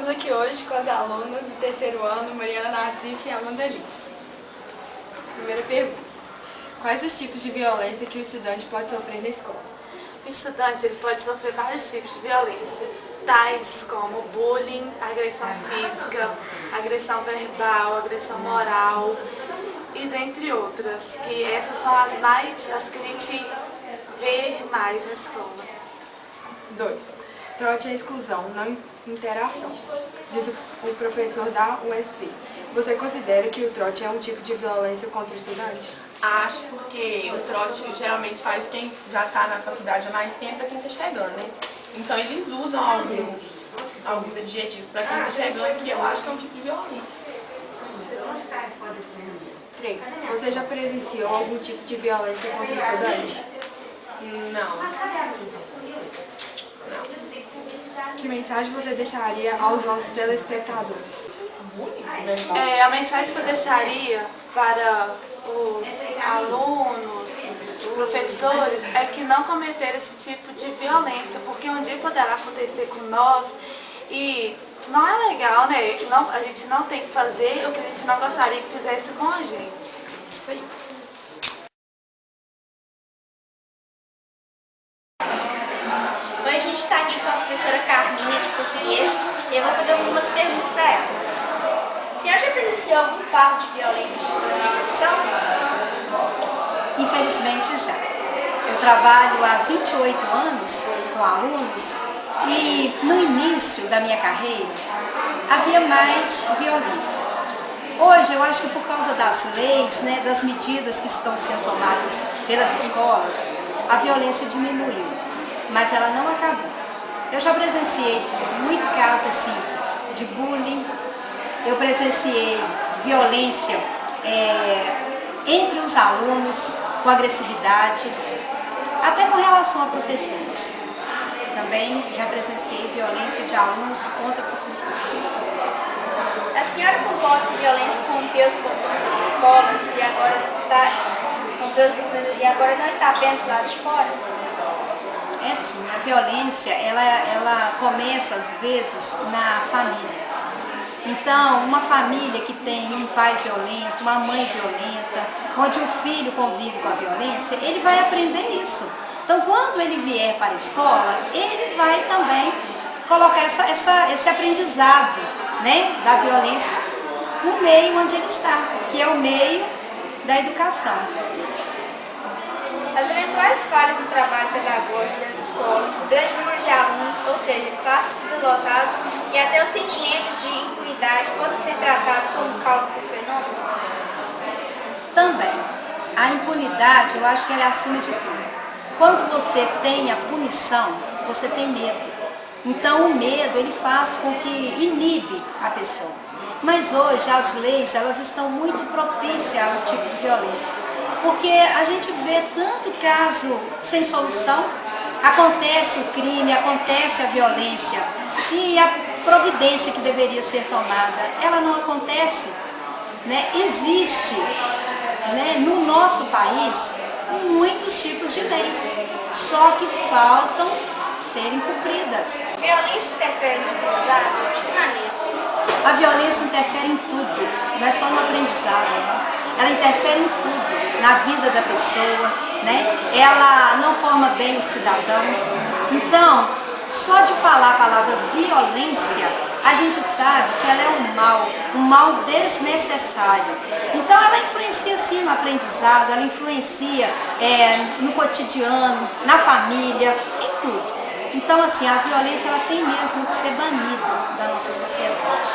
aqui hoje com as alunas do terceiro ano, Mariana Nassif e Amanda Liz. Primeira pergunta. Quais os tipos de violência que o estudante pode sofrer na escola? O estudante pode sofrer vários tipos de violência, tais como bullying, agressão física, agressão verbal, agressão moral e dentre outras, que essas são as que a gente vê mais na escola. 2. Trote é exclusão, não interação, diz o professor da USP. Você considera que o trote é um tipo de violência contra o estudante? Acho, porque o trote geralmente faz quem já está na faculdade há mais tempo para quem está chegando, né? Então eles usam alguns adjetivos para quem está chegando, que eu acho que é um tipo de violência. 3. Você já presenciou algum tipo de violência contra o estudante? Não. Que mensagem você deixaria aos nossos telespectadores? A mensagem que eu deixaria para os alunos, professores, é que não cometer esse tipo de violência, porque um dia poderá acontecer com nós e não é legal, né? Não, a gente não tem que fazer o que a gente não gostaria que fizesse com a gente. Isso aí. Hoje a gente está aqui com a professora Carminha de português e eu vou fazer algumas perguntas para ela. A senhora já presenciou algum fato de violência na profissão? Infelizmente já. Eu trabalho há 28 anos com alunos e no início da minha carreira havia mais violência. Hoje eu acho que por causa das leis, né, das medidas que estão sendo tomadas pelas escolas, a violência diminuiu, mas ela não acabou. Eu já presenciei muito caso assim de bullying, eu presenciei violência entre os alunos, com agressividades, até com relação a professores. Também já presenciei violência de alunos contra professores. A senhora concorda que a violência rompeu os portões das escolas e agora não está apenas do lado de fora? É sim, a violência ela começa às vezes na família. Então, uma família que tem um pai violento, uma mãe violenta, onde o filho convive com a violência, ele vai aprender isso. Então, quando ele vier para a escola, ele vai também colocar esse aprendizado, né, da violência no meio onde ele está, que é o meio da educação. As eventuais falhas no trabalho pedagógico das escolas, o grande número de alunos, ou seja, classes superlotadas e até o sentimento de impunidade podem ser tratados como causa do fenômeno? Também. A impunidade, eu acho que ela é acima de tudo. Quando você tem a punição, você tem medo. Então o medo, ele faz com que inibe a pessoa. Mas hoje as leis, elas estão muito propícias ao tipo de violência. Porque a gente vê tanto caso sem solução, acontece o crime, acontece a violência e a providência que deveria ser tomada, ela não acontece, né? Existe, né, no nosso país muitos tipos de leis, só que faltam serem cumpridas. A violência interfere no aprendizado? De que maneira? A violência interfere em tudo, não é só no aprendizado, né? Ela interfere em tudo. Na vida da pessoa, né? Ela não forma bem o cidadão. Então, só de falar a palavra violência, a gente sabe que ela é um mal desnecessário. Então, ela influencia sim no aprendizado, ela influencia no cotidiano, na família, em tudo. Então, assim, a violência ela tem mesmo que ser banida da nossa sociedade.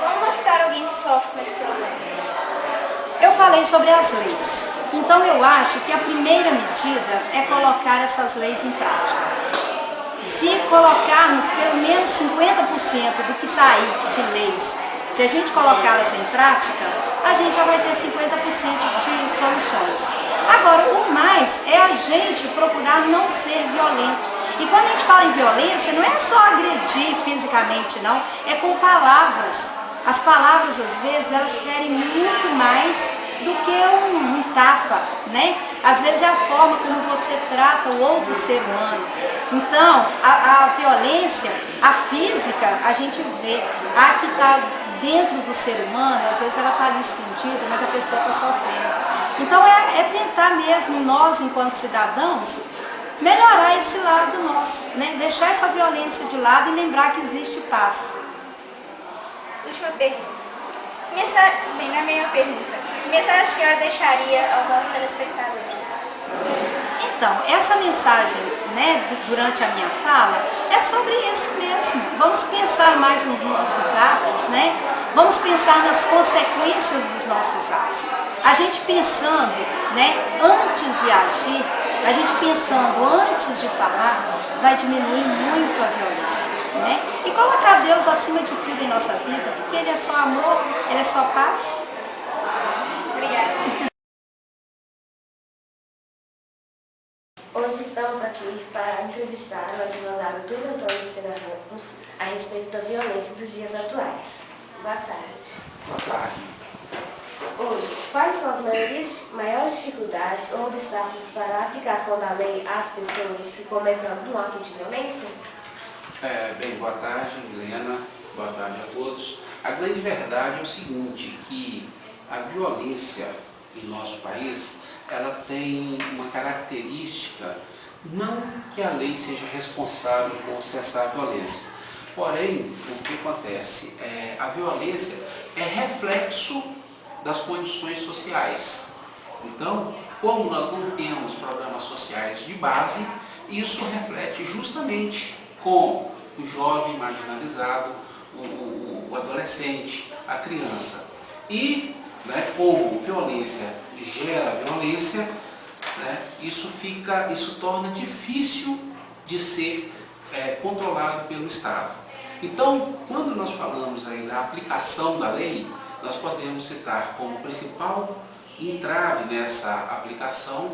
Como ajudar alguém que sofre com esse problema? Eu falei sobre as leis, então eu acho que a primeira medida é colocar essas leis em prática. Se colocarmos pelo menos 50% do que está aí de leis, se a gente colocá-las em prática, a gente já vai ter 50% de soluções. Agora, o mais é a gente procurar não ser violento. E quando a gente fala em violência, não é só agredir fisicamente, não, é com palavras. As palavras, às vezes, elas ferem muito mais do que um tapa, né? Às vezes é a forma como você trata o outro ser humano. Então, a violência, a física, a gente vê, a que está dentro do ser humano, às vezes ela está ali escondida, mas a pessoa está sofrendo. Então é tentar mesmo, nós enquanto cidadãos, melhorar esse lado nosso, né? Deixar essa violência de lado e lembrar que existe paz. Última pergunta. Na minha pergunta, que mensagem a senhora deixaria aos nossos telespectadores? Então, essa mensagem, né, durante a minha fala, é sobre isso mesmo. Vamos pensar mais nos nossos atos, né? Vamos pensar nas consequências dos nossos atos. A gente pensando, né, antes de agir, a gente pensando antes de falar, vai diminuir muito a violência, né? E colocar Deus acima de tudo em nossa vida, porque Ele é só amor, Ele é só paz. Obrigada. Hoje estamos aqui para entrevistar o advogado Túlio Antônio Sena Ramos a respeito da violência dos dias atuais. Boa tarde. Boa tarde. Hoje, quais são as maiores dificuldades ou obstáculos para a aplicação da lei às pessoas que cometem algum ato de violência? Bem, boa tarde, Helena. Boa tarde a todos. A grande verdade é o seguinte, que a violência em nosso país, ela tem uma característica, não que a lei seja responsável por cessar a violência. Porém, o que acontece? A violência é reflexo das condições sociais. Então, como nós não temos programas sociais de base, isso reflete justamente com o jovem marginalizado, o adolescente, a criança. E, né, como violência gera violência, né, isso torna difícil de ser controlado pelo Estado. Então, quando nós falamos aí da aplicação da lei, nós podemos citar como principal entrave nessa aplicação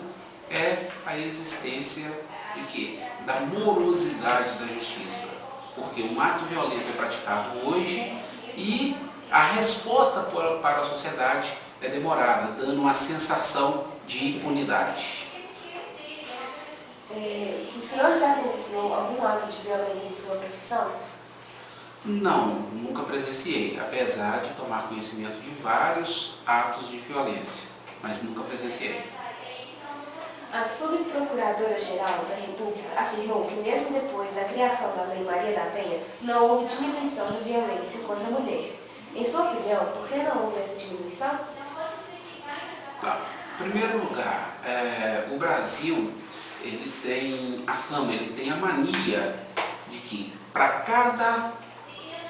a existência de quê? Da morosidade da justiça. Porque um ato violento é praticado hoje e a resposta para a sociedade é demorada, dando uma sensação de impunidade. O senhor já presenciou algum ato de violência em sua profissão? Não, nunca presenciei, apesar de tomar conhecimento de vários atos de violência, mas nunca presenciei. A subprocuradora-geral da República afirmou que mesmo depois da criação da Lei Maria da Penha, não houve diminuição da violência contra a mulher. Em sua opinião, por que não houve essa diminuição? Tá. Em primeiro lugar, o Brasil ele tem a fama, ele tem a mania de que para cada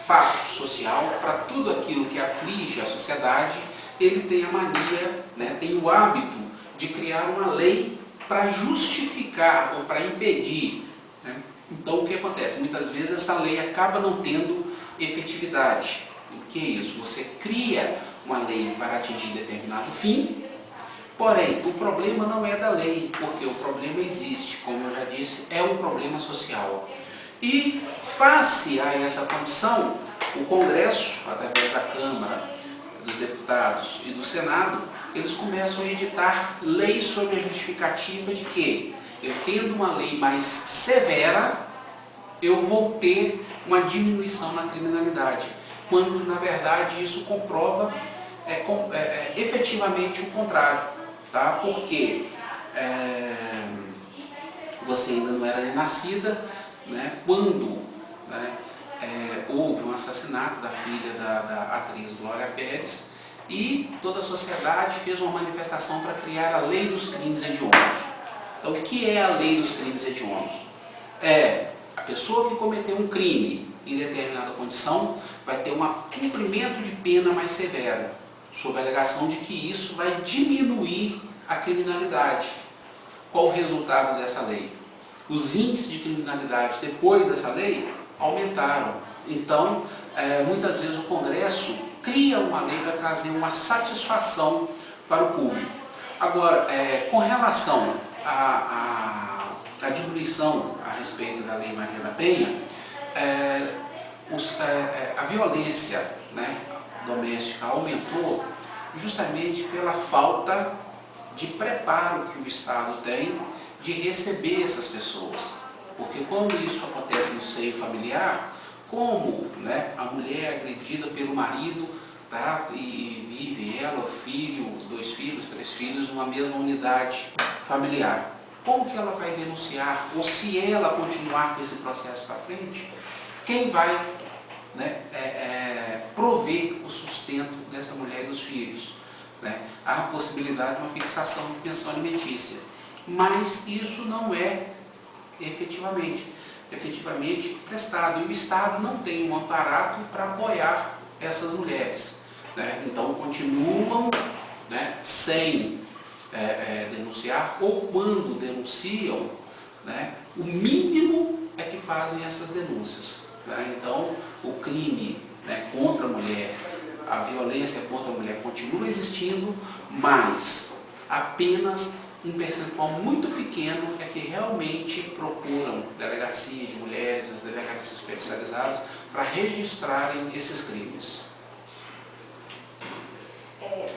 fato social, para tudo aquilo que aflige a sociedade, ele tem a mania, né, tem o hábito de criar uma lei para justificar ou para impedir. Né? Então o que acontece? Muitas vezes essa lei acaba não tendo efetividade. O que é isso? Você cria uma lei para atingir determinado fim, porém o problema não é da lei, porque o problema existe, como eu já disse, é um problema social. E, face a essa condição, o Congresso, através da Câmara, dos Deputados e do Senado, eles começam a editar leis sobre a justificativa de que, eu tendo uma lei mais severa, eu vou ter uma diminuição na criminalidade, quando, na verdade, isso comprova efetivamente o contrário, tá? Porque você ainda não era nem nascida, né, quando, né, houve um assassinato da filha da atriz Glória Pérez e toda a sociedade fez uma manifestação para criar a Lei dos Crimes Hediondos. Então, o que é a Lei dos Crimes Hediondos? A pessoa que cometeu um crime em determinada condição vai ter um cumprimento de pena mais severo, sob a alegação de que isso vai diminuir a criminalidade. Qual o resultado dessa lei? Os índices de criminalidade depois dessa lei aumentaram. Então, muitas vezes o Congresso cria uma lei para trazer uma satisfação para o público. Agora, com relação à diminuição a respeito da Lei Maria da Penha, a violência, né, doméstica aumentou justamente pela falta de preparo que o Estado tem de receber essas pessoas. Porque quando isso acontece no seio familiar, como, né, a mulher é agredida pelo marido, tá, e vive ela, o filho, 2 filhos, 3 filhos, numa mesma unidade familiar, como que ela vai denunciar? Ou se ela continuar com esse processo para frente, quem vai, né, prover o sustento dessa mulher e dos filhos? Né? Há a possibilidade de uma fixação de pensão alimentícia, mas isso não é efetivamente prestado, e o Estado não tem um aparato para apoiar essas mulheres, né? Então continuam, né, sem denunciar, ou quando denunciam, né, o mínimo é que fazem essas denúncias, né? Então o crime, né, contra a mulher, a violência contra a mulher continua existindo, mas apenas um percentual muito pequeno é que realmente procuram delegacia de mulheres, as delegacias especializadas, para registrarem esses crimes.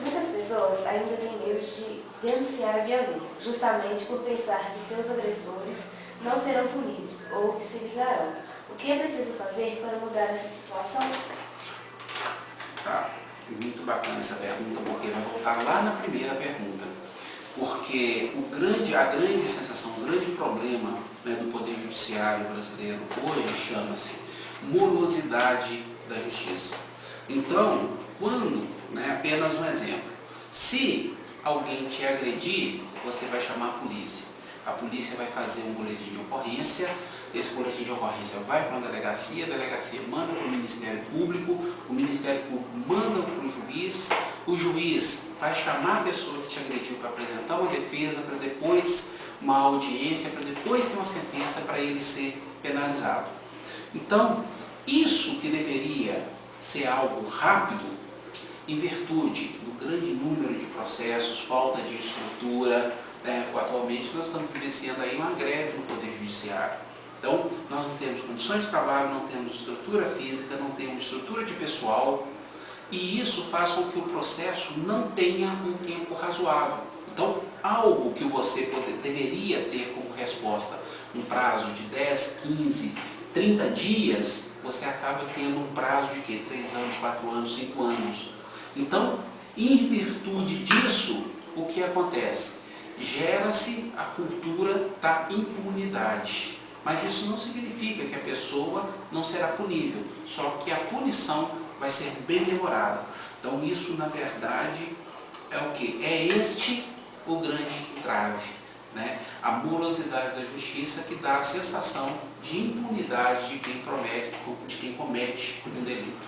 Muitas pessoas ainda têm medo de denunciar a violência, justamente por pensar que seus agressores não serão punidos ou que se vingarão. O que é preciso fazer para mudar essa situação? Tá, muito bacana essa pergunta, porque vai voltar lá na primeira pergunta. Porque a grande sensação, o grande problema, né, do Poder Judiciário brasileiro hoje chama-se morosidade da justiça. Então, quando, né, apenas um exemplo, se alguém te agredir, você vai chamar a polícia. A polícia vai fazer um boletim de ocorrência, esse boletim de ocorrência vai para uma delegacia, a delegacia manda para o Ministério Público, o Ministério Público manda para o juiz vai chamar a pessoa que te agrediu para apresentar uma defesa, para depois uma audiência, para depois ter uma sentença para ele ser penalizado. Então, isso que deveria ser algo rápido, em virtude do grande número de processos, falta de estrutura, né? Atualmente nós estamos vivenciando aí uma greve no Poder Judiciário. Então, nós não temos condições de trabalho, não temos estrutura física, não temos estrutura de pessoal, e isso faz com que o processo não tenha um tempo razoável. Então, algo que você deveria ter como resposta um prazo de 10, 15, 30 dias, você acaba tendo um prazo de quê? 3 anos, 4 anos, 5 anos. Então, em virtude disso, o que acontece? Gera-se a cultura da impunidade. Mas isso não significa que a pessoa não será punível, só que a punição vai ser bem demorada. Então isso, na verdade, é o quê? É este o grande entrave, né? A morosidade da justiça, que dá a sensação de impunidade de quem comete um delito.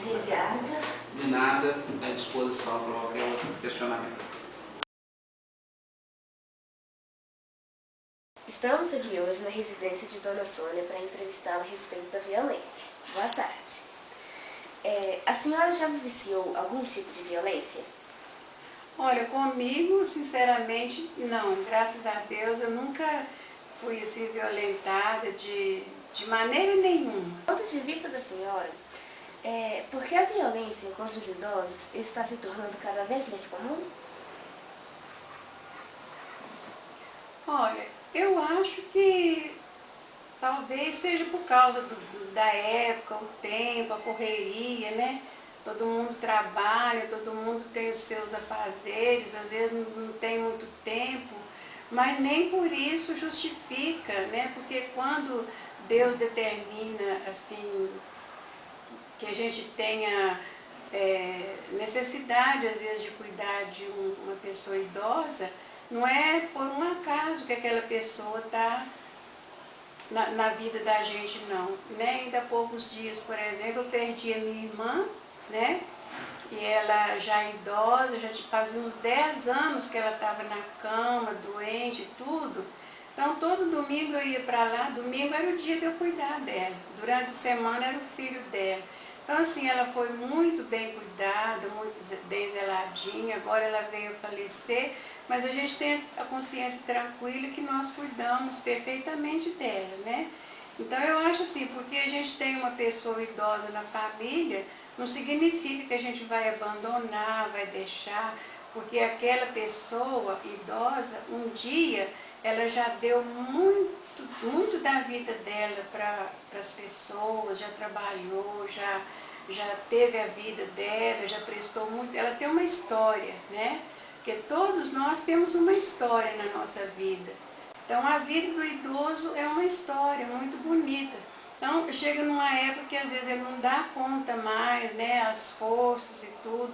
Obrigada. De nada, à disposição para qualquer outro questionamento. Estamos aqui hoje na residência de Dona Sônia para entrevistá-la a respeito da violência. Boa tarde. A senhora já vivenciou algum tipo de violência? Olha, comigo, sinceramente, não. Graças a Deus, eu nunca fui assim violentada de maneira nenhuma. Do ponto de vista da senhora, por que a violência contra os idosos está se tornando cada vez mais comum? Olha, eu acho que talvez seja por causa da época, o tempo, a correria, né? Todo mundo trabalha, todo mundo tem os seus afazeres, às vezes não tem muito tempo, mas nem por isso justifica, né? Porque quando Deus determina, assim, que a gente tenha necessidade, às vezes, de cuidar de uma pessoa idosa, não é por um acaso que aquela pessoa está na vida da gente, não. Né? Ainda há poucos dias, por exemplo, eu perdi a minha irmã, né? E ela já idosa, já fazia uns 10 anos que ela estava na cama, doente e tudo. Então, todo domingo eu ia para lá, domingo era o dia de eu cuidar dela. Durante a semana era o filho dela. Então, assim, ela foi muito bem cuidada, muito bem zeladinha, agora ela veio a falecer, mas a gente tem a consciência tranquila que nós cuidamos perfeitamente dela, né? Então eu acho assim, porque a gente tem uma pessoa idosa na família, não significa que a gente vai abandonar, vai deixar, porque aquela pessoa idosa, um dia, ela já deu muito da vida dela para as pessoas, já trabalhou, já teve a vida dela, já prestou muito, ela tem uma história, né? Porque todos nós temos uma história na nossa vida. Então a vida do idoso é uma história muito bonita. Então chega numa época que às vezes ele não dá conta mais, né? As forças e tudo,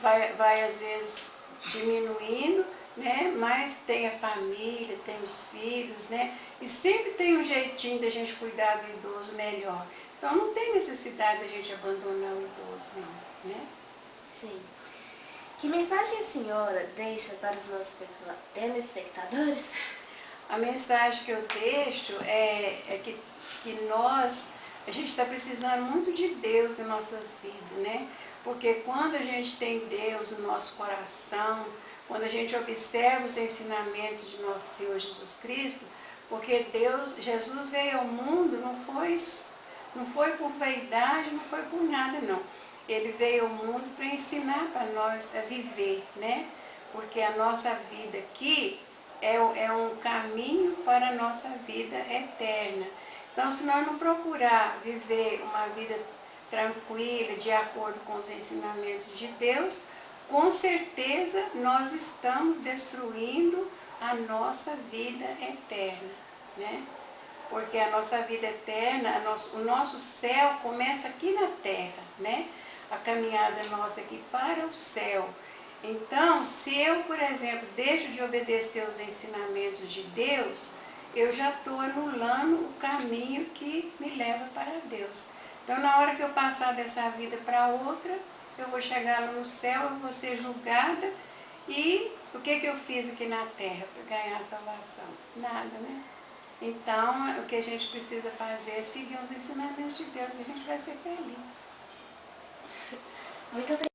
vai às vezes diminuindo, né? Mas tem a família, tem os filhos, né? E sempre tem um jeitinho da gente cuidar do idoso melhor. Então não tem necessidade da gente abandonar o idoso, não, né? Sim. Que mensagem a senhora deixa para os nossos telespectadores? A mensagem que eu deixo é que a gente está precisando muito de Deus nas nossas vidas, né? Porque quando a gente tem Deus no nosso coração, quando a gente observa os ensinamentos de nosso Senhor Jesus Cristo, porque Jesus veio ao mundo, não foi por vaidade, não foi por nada, não. Ele veio ao mundo para ensinar para nós a viver, né? Porque a nossa vida aqui é um caminho para a nossa vida eterna. Então, se nós não procurar viver uma vida tranquila, de acordo com os ensinamentos de Deus, com certeza nós estamos destruindo a nossa vida eterna, né? Porque a nossa vida eterna, o nosso céu começa aqui na terra, né? A caminhada nossa aqui para o céu. Então, se eu, por exemplo, deixo de obedecer os ensinamentos de Deus, eu já estou anulando o caminho que me leva para Deus. Então, na hora que eu passar dessa vida para outra, eu vou chegar lá no céu, eu vou ser julgada. E o que eu fiz aqui na terra para ganhar a salvação? Nada, né? Então, o que a gente precisa fazer é seguir os ensinamentos de Deus, e a gente vai ser feliz. Muito obrigada.